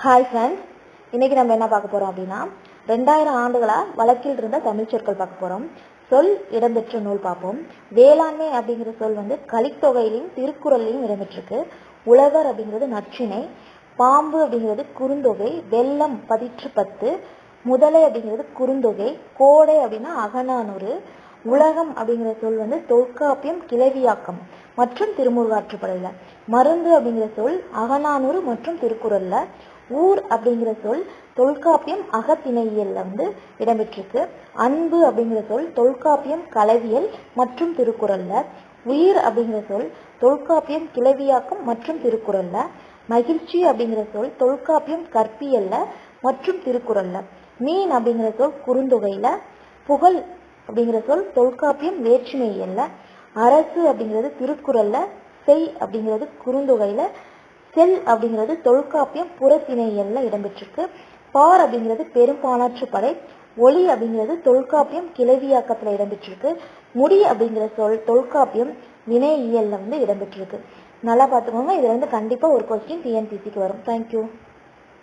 Hi friends, இன்னைக்கு நம்ம என்ன பார்க்க போறோம் அப்படின்னா 2000 ஆண்டுகளா வழக்கில் இருந்த தமிழ் சொற்கள் பார்க்க போறோம். சொல் இடம்பெற்ற நூல் பார்ப்போம். வேளாண்மை அப்படிங்கிற சொல் கலித்தொகையிலையும் திருக்குறள்லையும் இடம்பெற்றிருக்கு. உழவர் அப்படிங்கிறது நற்றிணை, பாம்பு அப்படிங்கிறது குறுந்தொகை, வெள்ளம் 10 முதலை அப்படிங்கிறது குறுந்தொகை, கோடை அப்படின்னா அகநானூறு, உலகம் அப்படிங்கிற சொல் தொல்காப்பியம் கிளவியாக்கம் மற்றும் திருமுருகாற்றுப்படையில, மருந்து அப்படிங்கிற சொல் அகநானூறு மற்றும் திருக்குறள்ல, ஊர் அப்படிங்கிற சொல் தொல்காப்பியம் அகத்திணையியல்ல இடம்பெற்றிருக்கு. அன்பு அப்படிங்கிற சொல் தொல்காப்பியம் களவியல் மற்றும் திருக்குறள்ல, உயிர் அப்படிங்கிற சொல் தொல்காப்பியம் கிளவியாக்கம் மற்றும் திருக்குறள்ல, மகிழ்ச்சி அப்படிங்கிற சொல் தொல்காப்பியம் கற்பியல்ல மற்றும் திருக்குறள்ல, மீன் அப்படிங்கிற சொல் குறுந்தொகையில, புகழ் அப்படிங்கிற சொல் தொல்காப்பியம் வேற்றுமையியல்ல, அரசு அப்படிங்கிறது திருக்குறள்ல, செய் அப்படிங்கிறது குறுந்தொகையில, செல் அப்படிங்கிறது தொல்காப்பியம் புறத்திணையியல்ல இடம்பெற்றிருக்கு. பார் அப்படிங்கிறது பெரும்பாலாற்றுப்படை, ஒளி அப்படிங்கிறது தொல்காப்பியம் கிளவியாக்கத்துல இடம்பெற்றிருக்கு. முடி அப்படிங்கிற சொல் தொல்காப்பியம் வினையியல்ல இடம்பெற்றிருக்கு. நல்லா பார்த்துக்கோங்க. இதுல கண்டிப்பா ஒரு கொஸ்டின் டிஎன்பிசிக்கு வரும். தேங்க்யூ.